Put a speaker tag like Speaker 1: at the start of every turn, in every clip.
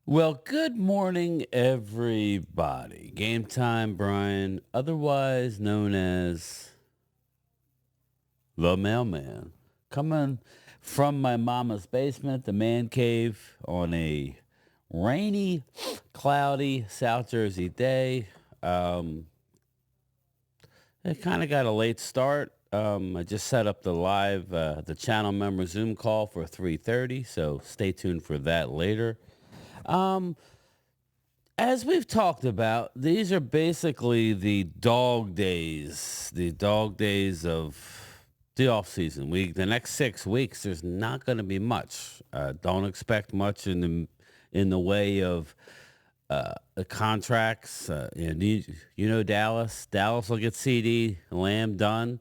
Speaker 1: Well, good morning, everybody. Game time, Brian, otherwise known as the mailman, coming from my mama's basement, the man cave, on a rainy, cloudy South Jersey day. Um, it kind of got a late start. I just set up the channel member Zoom call for 3:30, so stay tuned for that later. Um, As we've talked about, these are basically the dog days of the off season. The next 6 weeks, there's not going to be much. Don't expect much in the way of the contracts. Dallas. Dallas will get CD Lamb done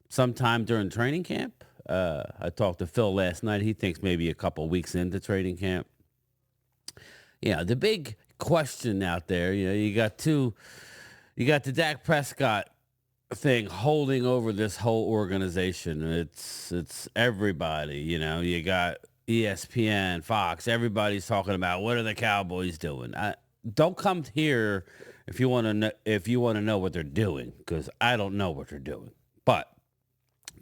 Speaker 1: sometime during training camp. I talked to Phil last night. He thinks maybe a couple weeks into training camp. Yeah, the big question out there, you got the Dak Prescott thing holding over this whole organization. It's everybody, you got ESPN, Fox, everybody's talking about what are the Cowboys doing. Don't come here if you want to know what they're doing, because I don't know what they're doing. But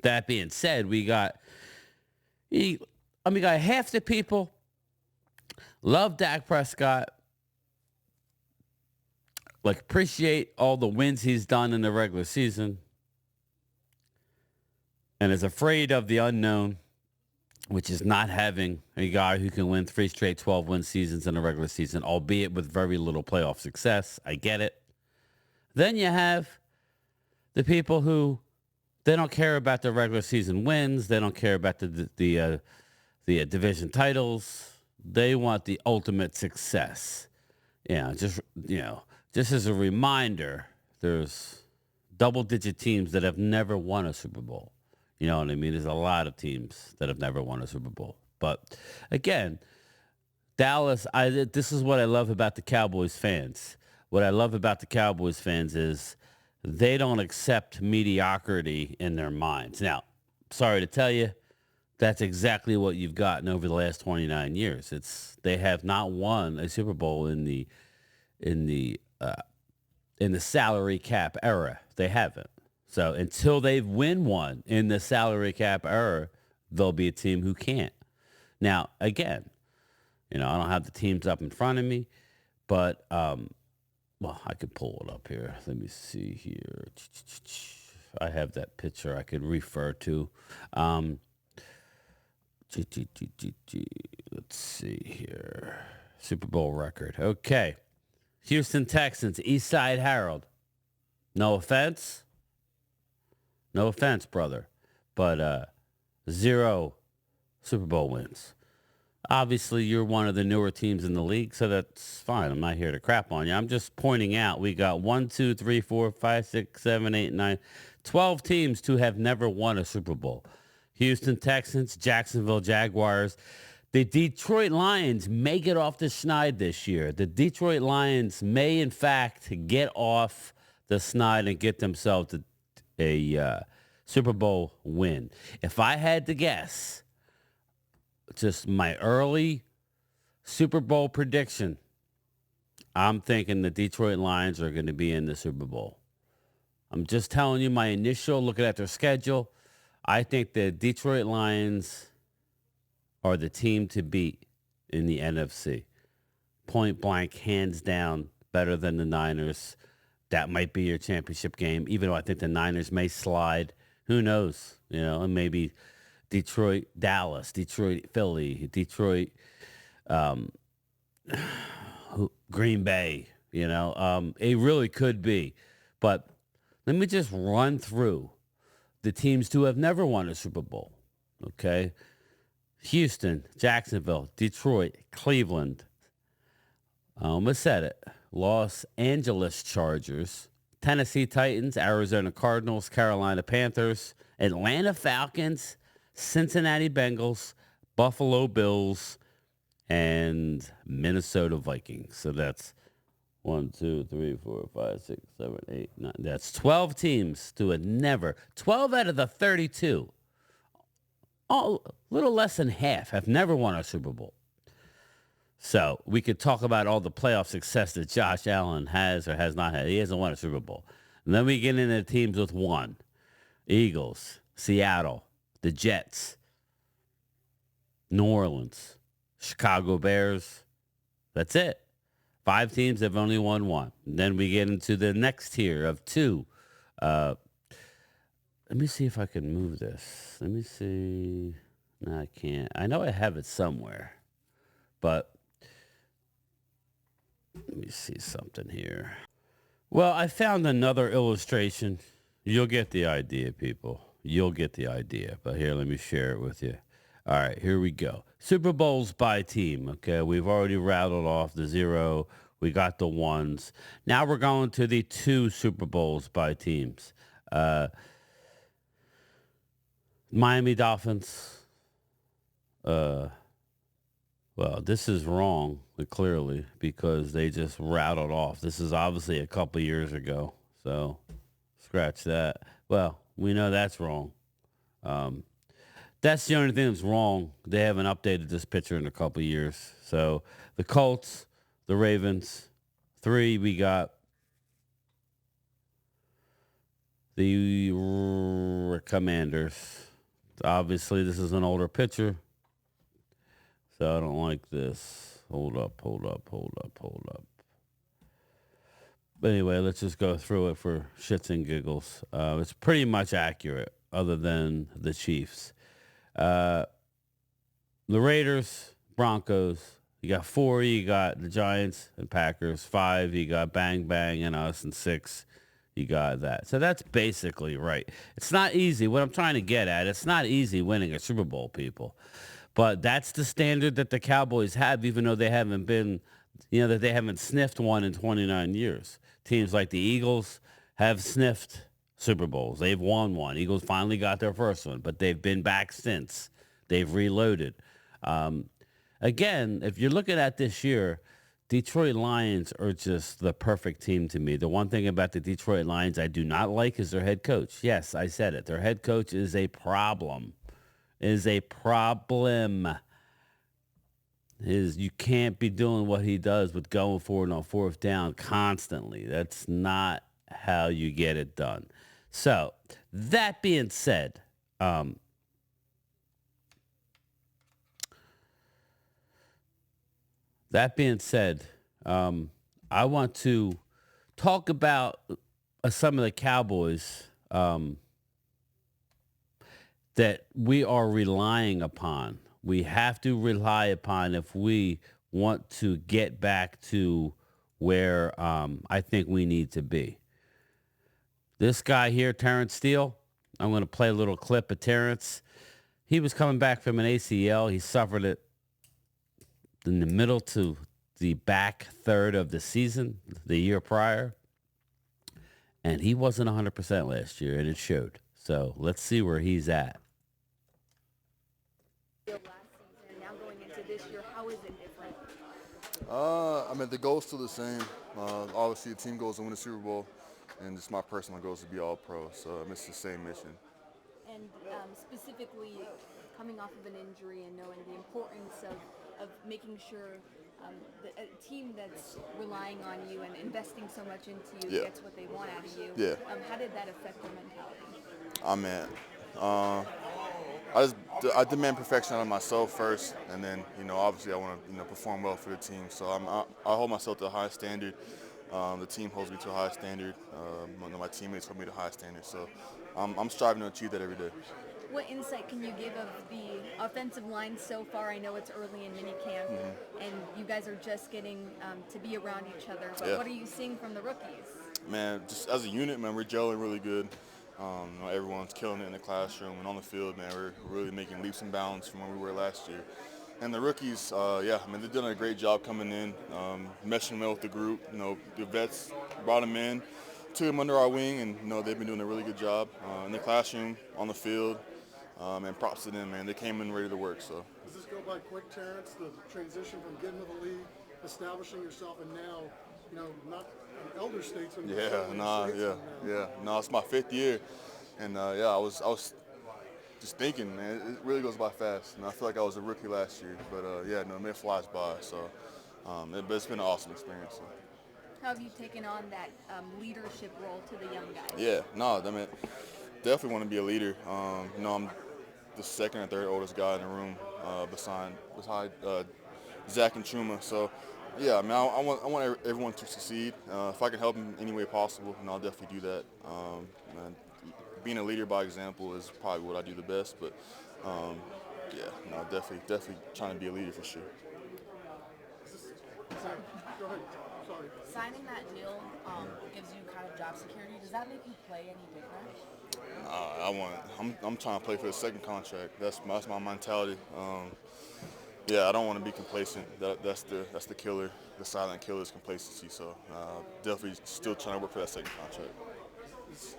Speaker 1: that being said, we got half the people love Dak Prescott, like appreciate all the wins he's done in the regular season, and is afraid of the unknown, which is not having a guy who can win 3 straight 12-win seasons in the regular season, albeit with very little playoff success. I get it. Then you have the people who they don't care about the regular season wins. They don't care about the division titles. They want the ultimate success. Just as a reminder, there's double-digit teams that have never won a Super Bowl. You know what I mean? There's a lot of teams that have never won a Super Bowl. But again, Dallas, this is what I love about the Cowboys fans. What I love about the Cowboys fans is they don't accept mediocrity in their minds. Now, sorry to tell you, that's exactly what you've gotten over the last 29 years. They have not won a Super Bowl in the salary cap era. They haven't. So until they win one in the salary cap era, they'll be a team who can't. Now, again, I don't have the teams up in front of me, but I could pull it up here. Let me see here. I have that picture I could refer to. Let's see here. Super Bowl record. Okay. Houston Texans, Eastside Herald. No offense. No offense, brother. But 0 Super Bowl wins. Obviously, you're one of the newer teams in the league, so that's fine. I'm not here to crap on you. I'm just pointing out we got 1, 2, 3, 4, 5, 6, 7, 8, 9, 12 teams to have never won a Super Bowl. Houston Texans, Jacksonville Jaguars. The Detroit Lions may get off the schneid this year. The Detroit Lions may, in fact, get off the schneid and get themselves a Super Bowl win. If I had to guess, just my early Super Bowl prediction, I'm thinking the Detroit Lions are going to be in the Super Bowl. I'm just telling you my initial looking at their schedule. I think the Detroit Lions are the team to beat in the NFC. Point blank, hands down, better than the Niners. That might be your championship game, even though I think the Niners may slide. Who knows? And maybe Detroit, Dallas, Detroit, Philly, Detroit, Green Bay. It really could be. But let me just run through the teams who have never won a Super Bowl. Okay? Houston, Jacksonville, Detroit, Cleveland. I almost said it. Los Angeles Chargers, Tennessee Titans, Arizona Cardinals, Carolina Panthers, Atlanta Falcons, Cincinnati Bengals, Buffalo Bills, and Minnesota Vikings. So that's 1, 2, 3, 4, 5, 6, 7, 8, 9. That's 12 teams to have never. 12 out of the 32 All little less than half have never won a Super Bowl. So we could talk about all the playoff success that Josh Allen has or has not had. He hasn't won a Super Bowl. And then we get into teams with one. Eagles, Seattle, the Jets, New Orleans, Chicago Bears. That's it. 5 teams have only won one. And then we get into the next tier of 2. Let me see if I can move this. Let me see. No, I can't. I know I have it somewhere. But let me see something here. Well, I found another illustration. You'll get the idea, people. You'll get the idea. But here, let me share it with you. All right, here we go. Super Bowls by team. Okay, we've already rattled off the 0. We got the 1s. Now we're going to the 2 Super Bowls by teams. Miami Dolphins. Well, this is wrong, clearly, because they just rattled off. This is obviously a couple years ago, so scratch that. Well, we know that's wrong. That's the only thing that's wrong. They haven't updated this picture in a couple years. So the Colts, the Ravens. 3, we got the Commanders. Obviously, this is an older picture. So I don't like this. Hold up. But anyway, let's just go through it for shits and giggles. It's pretty much accurate, other than the Chiefs. The Raiders, Broncos. You got 4, you got the Giants and Packers. 5, you got Bang Bang and us. And 6, you got that. So that's basically right. It's not easy. What I'm trying to get at, it's not easy winning a Super Bowl, people. But that's the standard that the Cowboys have, even though they haven't been, that they haven't sniffed one in 29 years. Teams like the Eagles have sniffed Super Bowls. They've won one. Eagles finally got their first one, but they've been back since. They've reloaded. Again, if you're looking at this year, Detroit Lions are just the perfect team to me. The one thing about the Detroit Lions I do not like is their head coach. Yes, I said it. Their head coach is a problem. You can't be doing what he does with going forward on 4th down constantly. That's not how you get it done. So that being said, I want to talk about some of the Cowboys that we are relying upon. We have to rely upon if we want to get back to where I think we need to be. This guy here, Terence Steele, I'm going to play a little clip of Terence. He was coming back from an ACL. He suffered it in the middle to the back third of the season, the year prior. And he wasn't 100% last year, and it showed. So let's see where he's at.
Speaker 2: Last season, now going into this year, how is it different?
Speaker 3: The goal's still the same. Obviously, the team goes to win the Super Bowl, and just my personal goal is to be all pro. So it's the same mission.
Speaker 2: And specifically, coming off of an injury and knowing the importance of making sure a team that's relying on you and investing so much into you gets what they want out of you.
Speaker 3: Yeah.
Speaker 2: How did that affect your mentality?
Speaker 3: I demand perfection out of myself first, and then obviously I want to perform well for the team. So I hold myself to a high standard. The team holds me to a high standard. My teammates hold me to a high standard. So I'm striving to achieve that every day.
Speaker 2: What insight can you give of the offensive line so far? I know it's early in minicamp, and you guys are just getting to be around each other. But what are you seeing from the rookies?
Speaker 3: Man, just as a unit, man, we're gelling really good. Everyone's killing it in the classroom and on the field, man. We're really making leaps and bounds from where we were last year. And the rookies, they're doing a great job coming in, meshing well with the group. The vets brought them in, took them under our wing, and they've been doing a really good job in the classroom, on the field. And props to them, man. They came in ready to work. So.
Speaker 4: Does this go by quick, Terrence? The transition from getting to the league, establishing yourself, and now, not an elder statesman.
Speaker 3: No, it's my 5th year, and I was just thinking, man, it really goes by fast. And I feel like I was a rookie last year, but yeah, no, it flies by. So, but it's been an awesome experience. So.
Speaker 2: How have you taken on that leadership role to the young guys?
Speaker 3: Yeah, no, I mean, definitely want to be a leader. I'm the second or third oldest guy in the room, beside Zach and Chuma. So, yeah, I mean, I want everyone to succeed. If I can help in any way possible, and I'll definitely do that. And being a leader by example is probably what I do the best. But yeah, no, definitely trying to be a leader for sure.
Speaker 4: Sorry. Go ahead. Sorry.
Speaker 5: Signing that deal gives you kind of job security. Does that make you play any different?
Speaker 3: I'm trying to play for the second contract. That's my mentality. Yeah, I don't want to be complacent. That's the killer. The silent killer is complacency. So definitely still trying to work for that second contract.
Speaker 4: This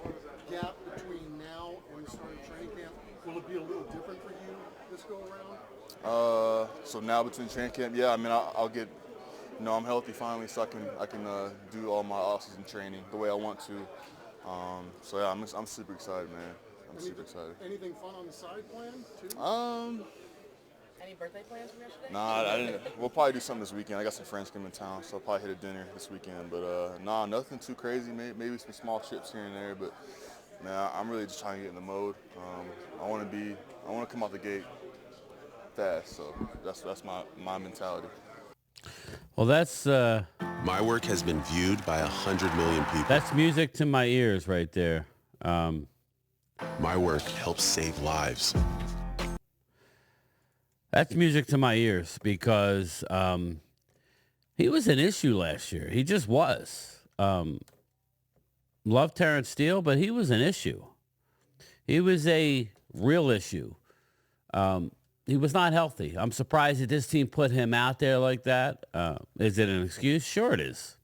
Speaker 4: gap between now and the start of training camp, will it be a little different for you this go around?
Speaker 3: So now between training camp, yeah, I mean I'll get, I'm healthy finally, so I can do all my off-season training the way I want to. So yeah, I'm super excited, man. Super excited.
Speaker 4: Anything fun on the side plan too?
Speaker 5: Any birthday plans from yesterday?
Speaker 3: Nah, I didn't. We'll probably do something this weekend. I got some friends coming in town, so I'll probably hit a dinner this weekend. But nah, nothing too crazy. Maybe some small trips here and there. But man, I'm really just trying to get in the mode. I want to come out the gate fast. So that's my mentality.
Speaker 1: Well, that's
Speaker 6: My work has been viewed by 100 million people.
Speaker 1: that's music to my ears right there.
Speaker 6: My work helps save lives.
Speaker 1: That's music to my ears because he was an issue last year. He just was. Love Terence Steele, but he was an issue. He was a real issue. He was not healthy. I'm surprised that this team put him out there like that. Is it an excuse? Sure it is.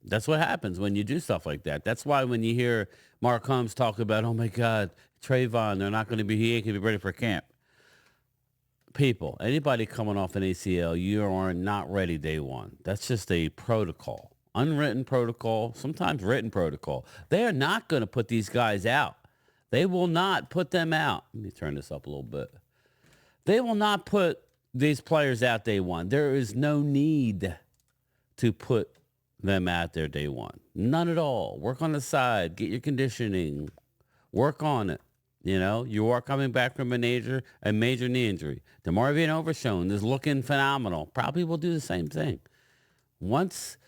Speaker 1: That's what happens when you do stuff like that. That's why when you hear Mark Holmes talk about, oh, my God, Trayvon, they're not going to be, he ain't going to be ready for camp. People, anybody coming off an ACL, you are not ready day one. That's just a protocol, unwritten protocol, sometimes written protocol. They are not going to put these guys out. They will not put them out. Let me turn this up a little bit. They will not put these players out day one. There is no need to put them out there day one. None at all. Work on the side. Get your conditioning. Work on it. You know, you are coming back from a major knee injury. DeMarvion Overshown is looking phenomenal. Probably will do the same thing. Once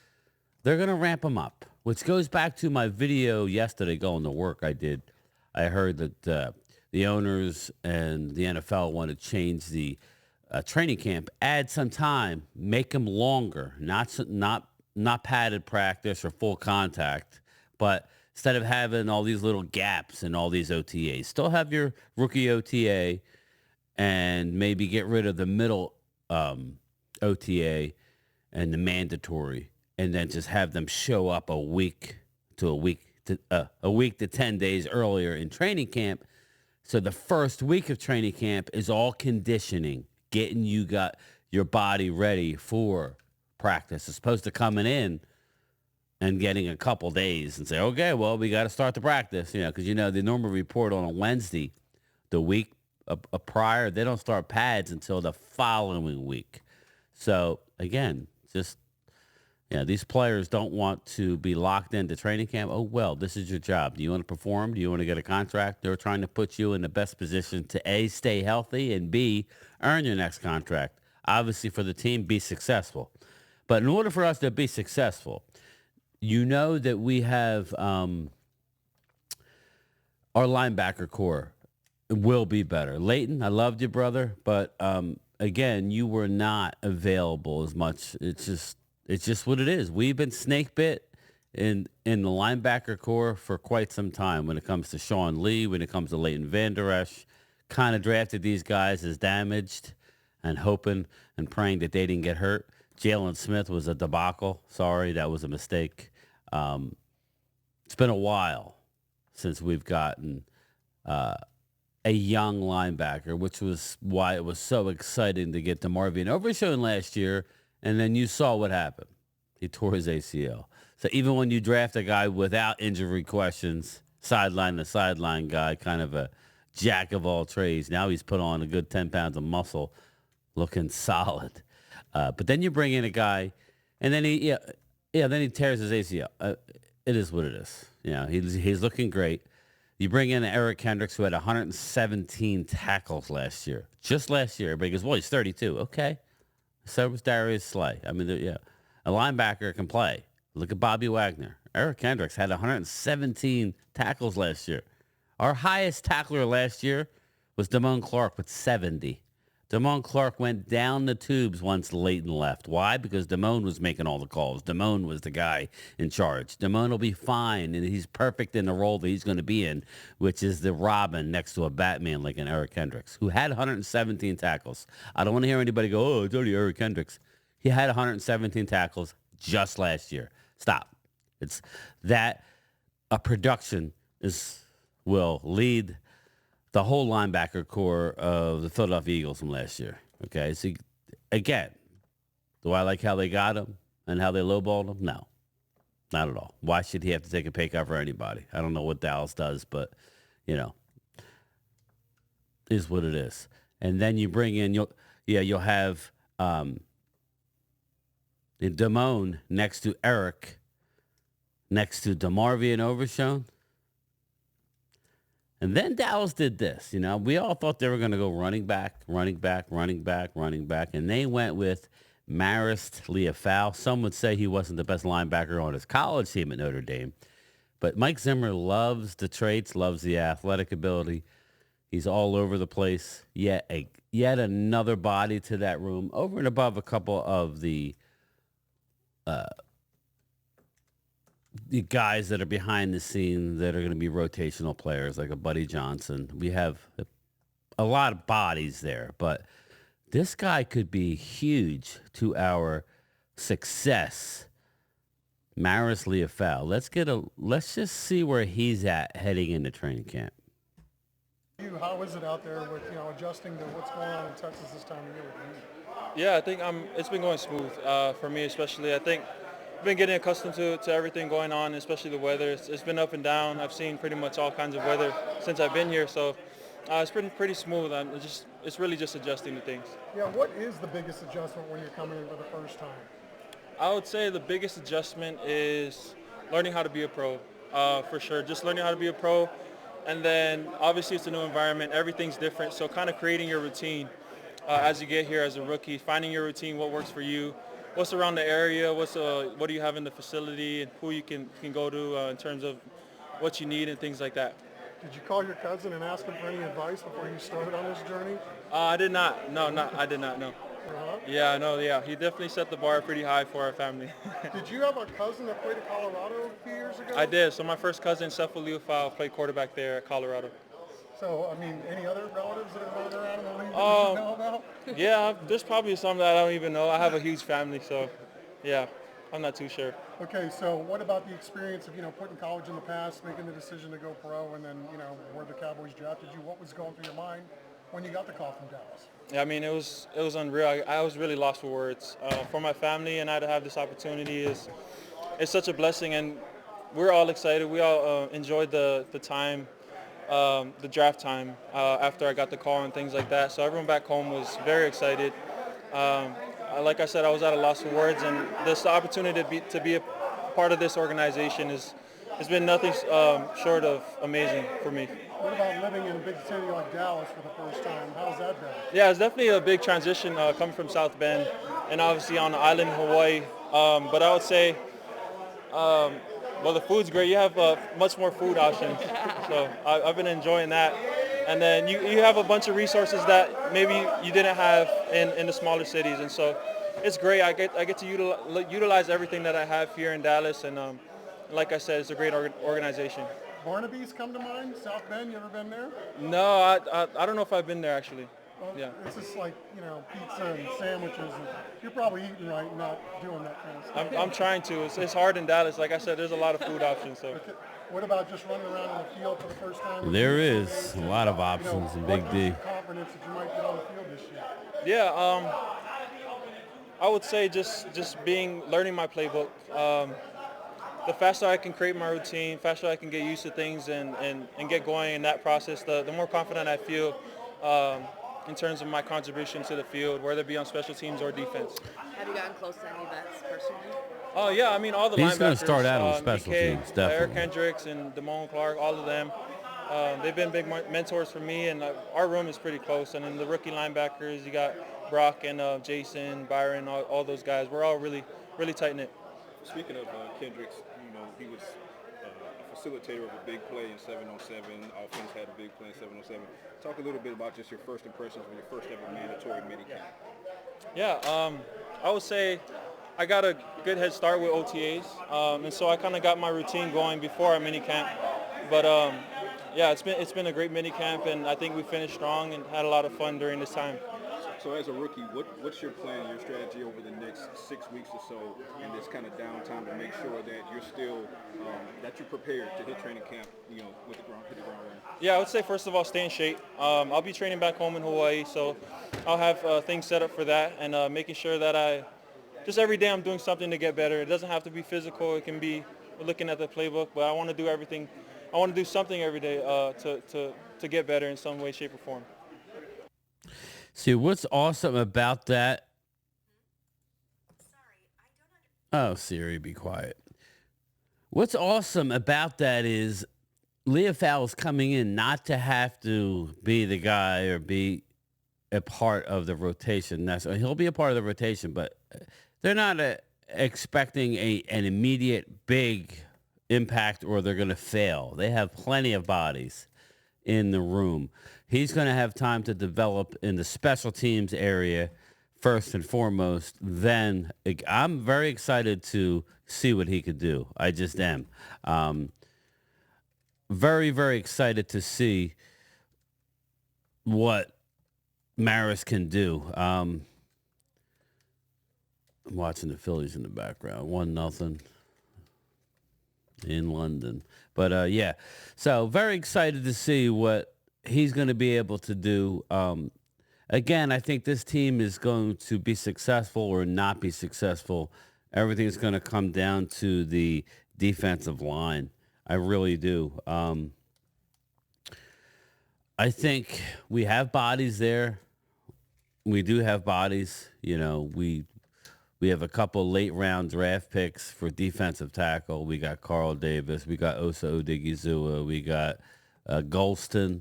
Speaker 1: they're going to ramp him up, which goes back to my video yesterday going to work I did. I heard that the owners and the NFL want to change the training camp, add some time, make them longer, not padded practice or full contact, but instead of having all these little gaps in all these OTAs, still have your rookie OTA and maybe get rid of the middle OTA and the mandatory, and then just have them show up a week to 10 days earlier in training camp. So the first week of training camp is all conditioning, getting your body ready for practice, as opposed to coming in and getting a couple days and say, okay, well, we got to start the practice, because they normally report on a Wednesday, the week prior. They don't start pads until the following week. So again, just these players don't want to be locked into training camp. Oh, well, this is your job. Do you want to perform? Do you want to get a contract? They're trying to put you in the best position to A, stay healthy, and B, earn your next contract. Obviously, for the team, be successful. But in order for us to be successful, that we have our linebacker core will be better. Leighton, I loved you, brother, but again, you were not available as much. It's just what it is. We've been snake bit in the linebacker core for quite some time when it comes to Sean Lee, when it comes to Leighton Vander Esch. Kind of drafted these guys as damaged and hoping and praying that they didn't get hurt. Jalen Smith was a debacle. Sorry, that was a mistake. It's been a while since we've gotten a young linebacker, which was why it was so exciting to get DeMarvion Overshown last year, and then you saw what happened. He tore his ACL. So even when you draft a guy without injury questions, sideline to sideline guy, kind of a jack of all trades. Now he's put on a good 10 pounds of muscle, looking solid. But then you bring in a guy, and then then he tears his ACL. It is what it is. He's looking great. You bring in Eric Kendricks, who had 117 tackles last year. Just last year. Everybody goes, well, he's 32. Okay. So was Darius Slay. I mean, a linebacker can play. Look at Bobby Wagner. Eric Kendricks had 117 tackles last year. Our highest tackler last year was Damone Clark with 70. Damone Clark went down the tubes once Leighton left. Why? Because Damone was making all the calls. Damone was the guy in charge. Damone will be fine, and he's perfect in the role that he's going to be in, which is the Robin next to a Batman like an Eric Kendricks, who had 117 tackles. I don't want to hear anybody go, oh, it's only Eric Kendricks. He had 117 tackles just last year. Stop. It's that a production will lead the whole linebacker core of the Philadelphia Eagles from last year. Okay, so again, do I like how they got him and how they lowballed him? No, not at all. Why should he have to take a pay cut for anybody? I don't know what Dallas does, but is what it is. And then you bring in you'll have Damone next to Eric, next to DeMarvin and Overshown. And then Dallas did this. We all thought they were going to go running back, and they went with Marist Liufau. Some would say he wasn't the best linebacker on his college team at Notre Dame. But Mike Zimmer loves the traits, loves the athletic ability. He's all over the place. Yet another body to that room, over and above a couple of the guys that are behind the scene that are going to be rotational players like a Buddy Johnson. We have a lot of bodies there, but this guy could be huge to our success. Marist Liufau. Let's just see where he's at heading into training camp.
Speaker 4: How is it out there with adjusting to what's going on in Texas this time of year with you?
Speaker 7: Yeah, I think it's been going smooth for me, especially. I think I've been getting accustomed to everything going on, especially the weather. It's been up and down. I've seen pretty much all kinds of weather since I've been here, so it's been pretty smooth. It's really just adjusting to things.
Speaker 4: Yeah, what is the biggest adjustment when you're coming in for the first time?
Speaker 7: I would say the biggest adjustment is learning how to be a pro, for sure. Just learning how to be a pro, and then obviously it's a new environment. Everything's different, so kind of creating your routine as you get here as a rookie, finding your routine, what works for you. What's around the area? What do you have in the facility, and who you can go to in terms of what you need and things like that.
Speaker 4: Did you call your cousin and ask him for any advice before you started on this journey?
Speaker 7: I did not. No, I did not. No.
Speaker 4: Uh-huh.
Speaker 7: Yeah, no, yeah. He definitely set the bar pretty high for our family.
Speaker 4: Did you have a cousin that played at Colorado a few years ago?
Speaker 7: I did. So my first cousin, Sefo Liufau, played quarterback there at Colorado.
Speaker 4: So, any other relatives that are running around in the league that you should know about?
Speaker 7: Yeah, there's probably some that I don't even know. I have a huge family, so, yeah, I'm not too sure.
Speaker 4: Okay, so what about the experience of, putting college in the past, making the decision to go pro, and then, where the Cowboys drafted you? What was going through your mind when you got the call from Dallas?
Speaker 7: Yeah, I mean, it was unreal. I was really lost for words. For my family and I to have this opportunity is such a blessing, and we're all excited. We all enjoyed the time. The draft time after I got the call and things like that. So everyone back home was very excited. Like I said, I was at a loss for words, and this opportunity to be a part of this organization has been nothing short of amazing for me.
Speaker 4: What about living in a big city like Dallas for the first time? How's that been?
Speaker 7: Yeah, it's definitely a big transition coming from South Bend and obviously on the island in Hawaii. But I would say, well, the food's great. You have much more food options, so I've been enjoying that. And then you have a bunch of resources that maybe you didn't have in the smaller cities, and so it's great. I get to utilize everything that I have here in Dallas, and like I said, it's a great organization.
Speaker 4: Barnaby's come to mind? South Bend, you ever been there?
Speaker 7: No, I don't know if I've been there actually.
Speaker 4: Well,
Speaker 7: yeah.
Speaker 4: It's just like, pizza and sandwiches. And you're probably eating right, not doing that kind of stuff.
Speaker 7: I'm trying to. It's hard in Dallas. Like I said, there's a lot of food options. So.
Speaker 4: Okay. What about just running around on the field for the first time?
Speaker 1: There is a lot of options in Big D.
Speaker 4: Confidence that you might get on the field this year?
Speaker 7: Yeah, I would say just learning my playbook. the faster I can create my routine, faster I can get used to things and get going in that process, the more confident I feel in terms of my contribution to the field, whether it be on special teams or defense.
Speaker 5: Have you gotten close to any vets personally?
Speaker 7: Oh, yeah, I mean, all the
Speaker 1: He's
Speaker 7: linebackers,
Speaker 1: going to start out on special
Speaker 7: DK,
Speaker 1: teams,
Speaker 7: Eric
Speaker 1: definitely.
Speaker 7: Hendricks, and Damone Clark, all of them. They've been big mentors for me, and our room is pretty close. And then the rookie linebackers, you got Brock and Jason, Byron, all those guys. We're all really, really tight-knit.
Speaker 8: Speaking of Kendricks, he was a facilitator of a big play in 707. Offense had a big play in 707. Talk a little bit about just your first impressions when your first ever mandatory minicamp.
Speaker 7: Yeah, I would say I got a good head start with OTAs, and so I kind of got my routine going before our minicamp. But yeah, it's been a great minicamp, and I think we finished strong and had a lot of fun during this time.
Speaker 8: So as a rookie, what's your plan, your strategy over the next 6 weeks or so in this kind of downtime to make sure that you're still, that you're prepared to hit training camp, with hit the ground running?
Speaker 7: Yeah, I would say first of all, stay in shape. I'll be training back home in Hawaii, so I'll have things set up for that and making sure that just every day I'm doing something to get better. It doesn't have to be physical. It can be looking at the playbook, but I want to do everything. I want to do something every day to get better in some way, shape, or form.
Speaker 1: See, what's awesome about that? Oh, Siri, be quiet. What's awesome about that is Leofau's coming in not to have to be the guy or be a part of the rotation. He'll be a part of the rotation, but they're not expecting an immediate big impact or they're going to fail. They have plenty of bodies in the room. He's going to have time to develop in the special teams area first and foremost. Then I'm very excited to see what he could do. I just am. Very, very excited to see what Maris can do. I'm watching the Phillies in the background. 1-0 in London. But, yeah, so very excited to see what he's going to be able to do. Again, I think this team is going to be successful or not be successful. Everything's going to come down to the defensive line. I really do. I think we have bodies there. We do have bodies. We have a couple late round draft picks for defensive tackle. We got Carl Davis. We got Osa Odigizua. We got Golston.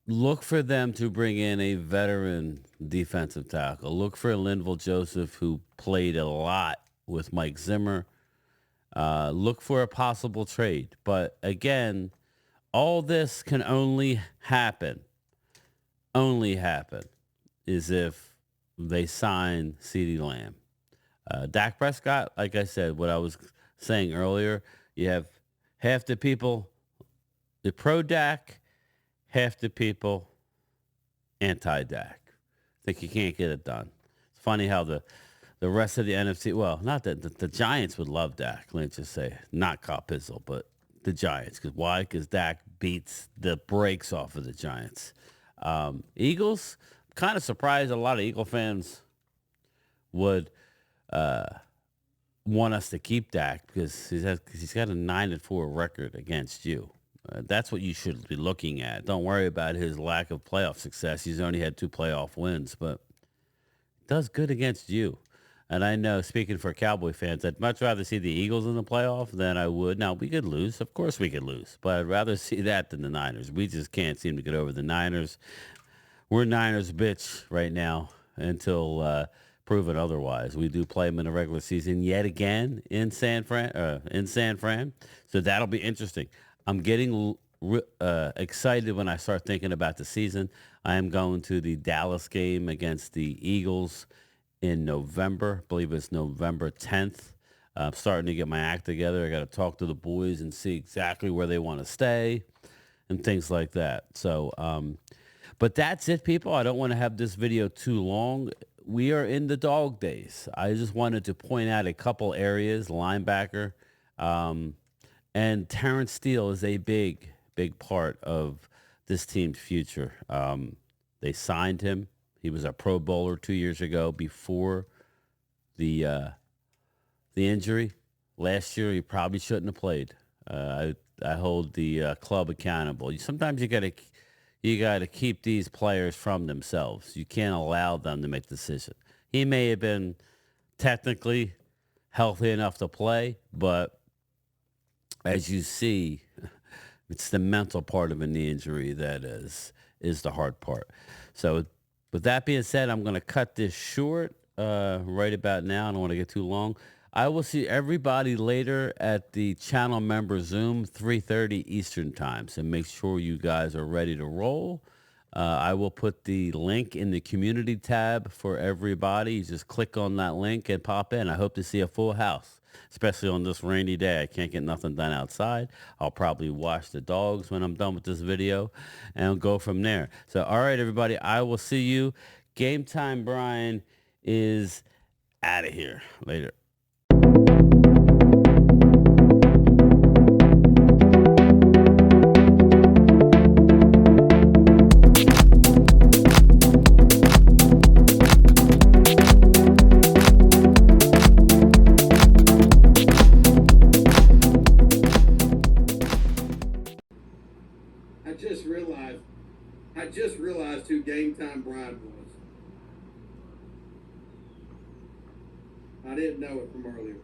Speaker 1: Look for them to bring in a veteran defensive tackle. Look for Linval Joseph, who played a lot with Mike Zimmer. Look for a possible trade. But again, all this can only happen is if they sign CeeDee Lamb. Dak Prescott, like I said, what I was saying earlier, you have half the people, the pro-Dak, half the people anti-Dak. Think you can't get it done. It's funny how the rest of the NFC, well, not that the Giants would love Dak, let's just say. Not Kyle Pizzle, but the Giants. Why? Because Dak beats the brakes off of the Giants. Eagles, kind of surprised a lot of Eagle fans would want us to keep Dak because he's got a 9-4 record against you. That's what you should be looking at. Don't worry about his lack of playoff success. He's only had 2 playoff wins, but does good against you. And I know, speaking for Cowboy fans, I'd much rather see the Eagles in the playoff than I would. Now, we could lose. Of course we could lose. But I'd rather see that than the Niners. We just can't seem to get over the Niners. We're Niners bitch right now until proven otherwise. We do play them in the regular season yet again in San Fran. So that'll be interesting. I'm getting excited when I start thinking about the season. I am going to the Dallas game against the Eagles in November. I believe it's November 10th. I'm starting to get my act together. I got to talk to the boys and see exactly where they want to stay and things like that. So, but that's it, people. I don't want to have this video too long. We are in the dog days. I just wanted to point out a couple areas, linebacker, and Terence Steele is a big, big part of this team's future. They signed him. He was a Pro Bowler 2 years ago before the injury. Last year, he probably shouldn't have played. I hold the club accountable. Sometimes you gotta keep these players from themselves. You can't allow them to make decisions. He may have been technically healthy enough to play, but as you see, it's the mental part of a knee injury that is the hard part. So with that being said, I'm going to cut this short right about now. I don't want to get too long. I will see everybody later at the channel member Zoom, 3:30 Eastern time. So make sure you guys are ready to roll. I will put the link in the community tab for everybody. You just click on that link and pop in. I hope to see a full house, especially on this rainy day. I can't get nothing done outside. I'll probably wash the dogs when I'm done with this video and go from there. So, all right, everybody, I will see you. Game Time Brian is out of here. Later.
Speaker 9: I just realized who Game Time Brian was. I didn't know it from earlier.